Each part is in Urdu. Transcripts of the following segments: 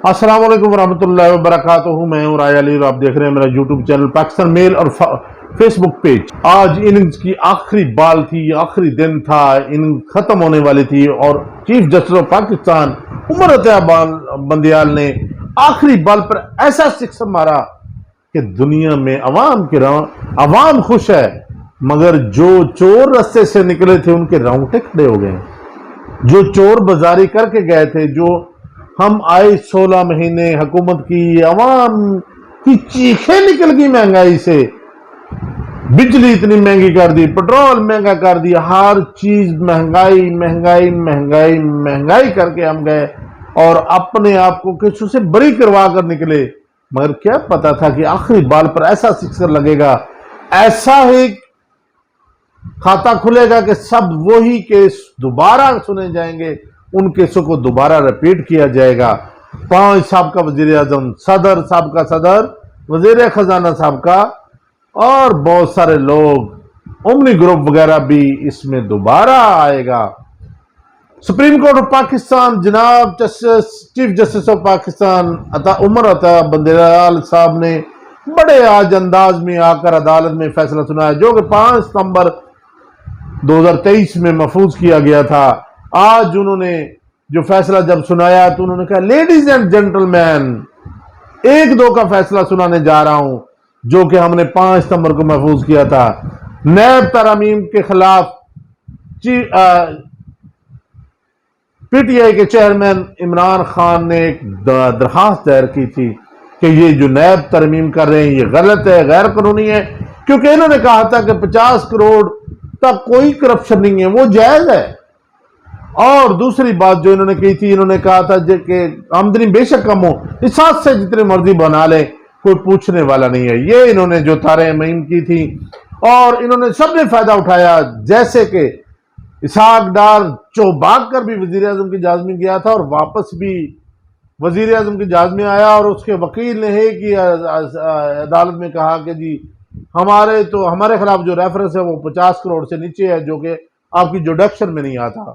السلام علیکم ورحمۃ اللہ وبرکاتہ. میں ہوں رائے علی اور آپ دیکھ رہے ہیں میرا یوٹیوب چینل پاکستان میل اور فیس بک پیج. آج اننگز کی آخری بال تھی، آخری دن تھا، اننگ ختم ہونے والی تھی اور چیف جسٹس آف پاکستان عمر عطیہ بندیال نے آخری بال پر ایسا سکسر مارا کہ دنیا میں عوام خوش ہے، مگر جو چور رستے سے نکلے تھے ان کے رونگٹے کھڑے ہو گئے. جو چور بازاری کر کے گئے تھے، جو ہم آئے 16 مہینے حکومت کی، عوام کی چیخیں نکل گئی مہنگائی سے. بجلی اتنی مہنگی کر دی، پٹرول مہنگا کر دیا، ہر چیز مہنگائی مہنگائی مہنگائی مہنگائی کر کے ہم گئے اور اپنے آپ کو کچھ سے بری کروا کر نکلے. مگر کیا پتا تھا کہ آخری بال پر ایسا سکسر لگے گا، ایسا ہی کھاتا کھلے گا کہ سب وہی کیس دوبارہ سنے جائیں گے، ان کیسوں کو دوبارہ ریپیٹ کیا جائے گا. 5 سابقہ وزیر اعظم، سابقہ صدر، وزیر خزانہ سابقہ اور بہت سارے لوگ، امنی گروپ وغیرہ بھی اس میں دوبارہ آئے گا. سپریم کورٹ آف پاکستان جناب چیف جسٹس آف پاکستان عمر عطیہ بندیال صاحب نے بڑے آج انداز میں آ کر عدالت میں فیصلہ سنایا، جو کہ 5 ستمبر 2023 میں محفوظ کیا گیا تھا. آج انہوں نے جو فیصلہ جب سنایا تو انہوں نے کہا، لیڈیز اینڈ جینٹل مین، 1-2 کا فیصلہ سنانے جا رہا ہوں جو کہ ہم نے 5 ستمبر کو محفوظ کیا تھا. نیب ترامیم کے خلاف پی ٹی آئی کے چیئرمین عمران خان نے ایک درخواست دائر کی تھی کہ یہ جو نیب ترمیم کر رہے ہیں یہ غلط ہے، غیر قانونی ہے، کیونکہ انہوں نے کہا تھا کہ 50 کروڑ تک کوئی کرپشن نہیں ہے، وہ جائز ہے. اور دوسری بات جو انہوں نے کی تھی، انہوں نے کہا تھا کہ آمدنی بے شک کم ہو، اساس سے جتنے مرضی بنا لیں، کوئی پوچھنے والا نہیں ہے. یہ انہوں نے جو تاریں مہم کی تھی اور انہوں نے سب نے فائدہ اٹھایا. جیسے کہ اسحاق ڈار بھاگ کر بھی وزیر اعظم کی جہاز میں گیا تھا اور واپس بھی وزیر اعظم کی جہاز میں آیا، اور اس کے وکیل نے کہ عدالت میں کہا کہ جی ہمارے خلاف جو ریفرنس ہے وہ 50 کروڑ سے نیچے ہے، جو کہ آپ کی جوڈکشن میں نہیں آتا.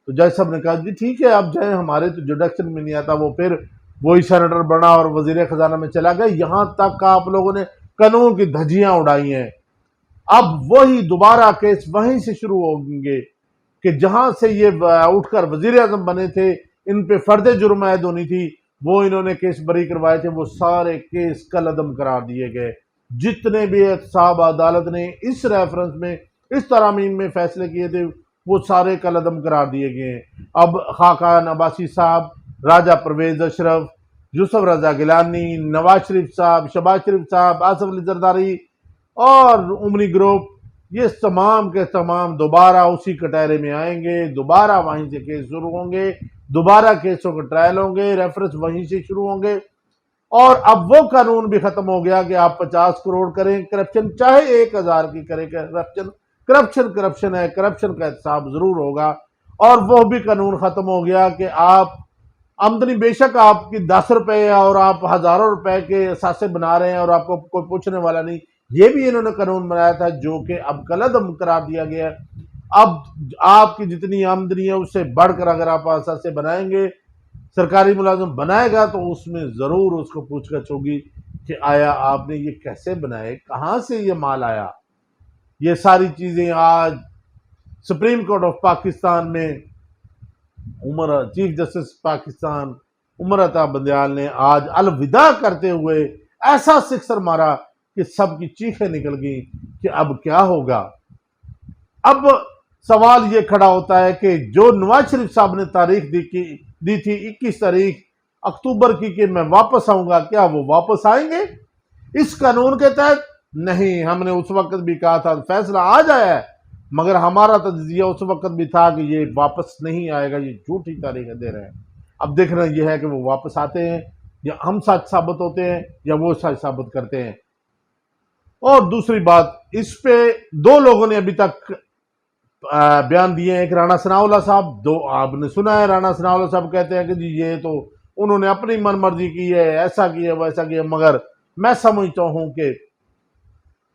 تو جج صاحب نے کہا جی ٹھیک ہے، آپ جائیں، ہمارے تو جوڈکشن میں نہیں آتا. وہ پھر وہی سینیٹر بنا اور وزیر خزانہ میں چلا گیا. یہاں تک آپ لوگوں نے قانون کی دھجیاں اڑائی ہیں. اب وہی دوبارہ کیس وہیں سے شروع ہوں گے کہ جہاں سے یہ اٹھ کر وزیر اعظم بنے تھے، ان پہ فرد جرم عائد ہونی تھی، وہ انہوں نے کیس بری کروائے تھے، وہ سارے کیس کالعدم قرار دیے گئے. جتنے بھی احتساب عدالت نے اس ریفرنس میں، اس ترامیم میں فیصلے کیے تھے، وہ سارے کالعدم قرار دیے گئے ہیں. اب خاقان عباسی صاحب، راجہ پرویز اشرف، یوسف رضا گیلانی، نواز شریف صاحب، شہباز شریف صاحب، آصف علی زرداری اور امنی گروپ، یہ تمام کے تمام دوبارہ اسی کٹہرے میں آئیں گے. دوبارہ وہیں سے کیس شروع ہوں گے، دوبارہ کیسوں کے ٹرائل ہوں گے، ریفرنس وہیں سے شروع ہوں گے. اور اب وہ قانون بھی ختم ہو گیا کہ آپ 50 کروڑ کریں کرپشن، چاہے 1000 کی کریں کرپشن ہے، کرپشن کا احتساب ضرور ہوگا. اور وہ بھی قانون ختم ہو گیا کہ آپ آمدنی بے شک آپ کی 10 روپے اور آپ ہزاروں روپے کے اثاثے بنا رہے ہیں اور آپ کو کوئی پوچھنے والا نہیں، یہ بھی انہوں نے قانون بنایا تھا جو کہ اب کالعدم قرار دیا گیا ہے. اب آپ کی جتنی آمدنی ہے اس سے بڑھ کر اگر آپ اثاثے بنائیں گے، سرکاری ملازم بنائے گا، تو اس میں ضرور اس کو پوچھ گچھ ہوگی کہ آیا آپ نے یہ کیسے بنائے، کہاں سے یہ مال آیا. یہ ساری چیزیں آج سپریم کورٹ آف پاکستان میں چیف جسٹس پاکستان عمر عطیہ بندیال نے آج الوداع کرتے ہوئے ایسا سکسر مارا کہ سب کی چیخیں نکل گئیں کہ اب کیا ہوگا. اب سوال یہ کھڑا ہوتا ہے کہ جو نواز شریف صاحب نے تاریخ دی تھی 21 تاریخ اکتوبر کی کہ میں واپس آؤں گا، کیا وہ واپس آئیں گے اس قانون کے تحت؟ نہیں. ہم نے اس وقت بھی کہا تھا فیصلہ آ جایا ہے، مگر ہمارا تجزیہ اس وقت بھی تھا کہ یہ واپس نہیں آئے گا، یہ جھوٹی تاریخیں دے رہے ہیں. اب دیکھنا یہ ہے کہ وہ واپس آتے ہیں یا ہم سچ ثابت ہوتے ہیں یا وہ سچ ثابت کرتے ہیں. اور دوسری بات، اس پہ 2 لوگوں نے ابھی تک بیان دیے ہیں. ایک رانا ثناء اللہ صاحب، آپ نے سنا ہے رانا ثناء اللہ صاحب کہتے ہیں کہ جی یہ تو انہوں نے اپنی من مرضی کی ہے، ایسا کیا ویسا کیا. مگر میں سمجھتا ہوں کہ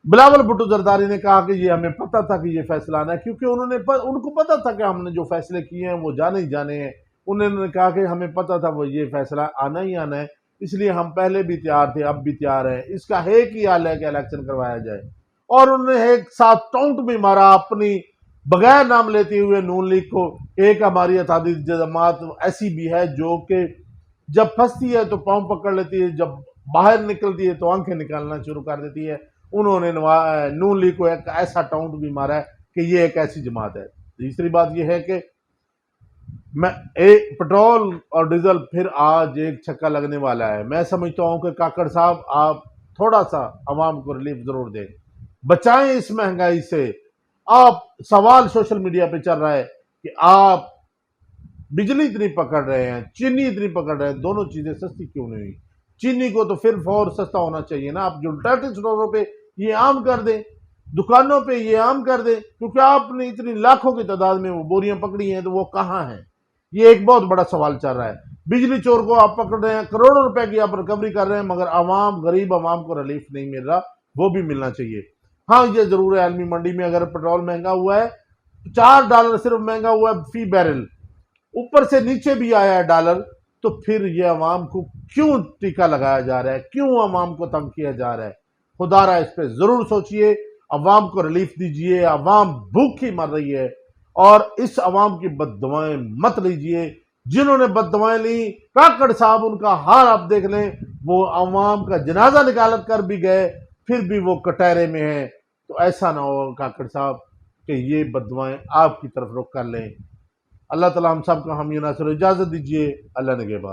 بلاول بھٹو زرداری نے کہا کہ یہ ہمیں پتہ تھا کہ یہ فیصلہ آنا ہے، کیونکہ ان کو پتہ تھا کہ ہم نے جو فیصلے کیے ہیں وہ جانے ہی جانے ہیں. انہوں نے کہا کہ ہمیں پتہ تھا وہ یہ فیصلہ آنا ہی آنا ہے، اس لیے ہم پہلے بھی تیار تھے، اب بھی تیار ہیں، اس کا ایک ہی حل ہے کہ الیکشن کروایا جائے۔ اور انہوں نے ایک ساتھ ٹونٹ بھی مارا اپنی بغیر نام لیتے ہوئے نون لیگ کو۔ ایک ہماری اتحادی جماعت ایسی بھی ہے جو کہ جب پھنستی ہے تو پاؤں پکڑ لیتی ہے، جب باہر نکلتی ہے تو آنکھیں نکالنا شروع کر دیتی ہے۔ انہوں نے نون لیگ کو ایک ایسا ٹاؤنٹ بھی مارا ہے کہ یہ ایک ایسی جماعت ہے۔ تیسری بات یہ ہے کہ پٹرول اور ڈیزل پھر آج ایک چھکا لگنے والا ہے۔ میں سمجھتا ہوں کہ کاکڑ صاحب آپ تھوڑا سا عوام کو ریلیف ضرور دیں، بچائیں اس مہنگائی سے۔ آپ سوال سوشل میڈیا پہ چل رہا ہے کہ آپ بجلی اتنی پکڑ رہے ہیں، چینی اتنی پکڑ رہے ہیں، دونوں چیزیں سستی کیوں نہیں ہوئی؟ چینی کو تو پھر فور سستا ہونا چاہیے نا، آپ جو ٹیٹس اسٹوروں پہ یہ عام کر دیں، دکانوں پہ یہ عام کر دیں، کیونکہ آپ نے اتنی لاکھوں کی تعداد میں وہ بوریاں پکڑی ہیں تو وہ کہاں ہیں؟ یہ ایک بہت بڑا سوال چل رہا ہے۔ بجلی چور کو آپ پکڑ رہے ہیں، کروڑوں روپے کی آپ ریکوری کر رہے ہیں، مگر عوام غریب عوام کو ریلیف نہیں مل رہا، وہ بھی ملنا چاہیے۔ ہاں یہ ضرور ہے، عالمی منڈی میں اگر پٹرول مہنگا ہوا ہے، $4 صرف مہنگا ہوا ہے فی بیرل، اوپر سے نیچے بھی آیا ہے ڈالر، تو پھر یہ عوام کو کیوں ٹیکہ لگایا جا رہا ہے؟ کیوں عوام کو تنگ کیا جا رہا ہے؟ خدا را اس پہ ضرور سوچئے، عوام کو ریلیف دیجئے۔ عوام بھوک ہی مر رہی ہے، اور اس عوام کی بد دعائیں مت لیجئے۔ جنہوں نے بد دعائیں لیں، کاکڑ صاحب ان کا حال آپ دیکھ لیں، وہ عوام کا جنازہ نکال کر بھی گئے، پھر بھی وہ کٹہرے میں ہیں۔ تو ایسا نہ ہو کاکڑ صاحب کہ یہ بد دعائیں آپ کی طرف رخ کر لیں۔ اللہ تعالیٰ ہم سب کو حامی و ناصر، اجازت دیجئے، اللہ نگہبان۔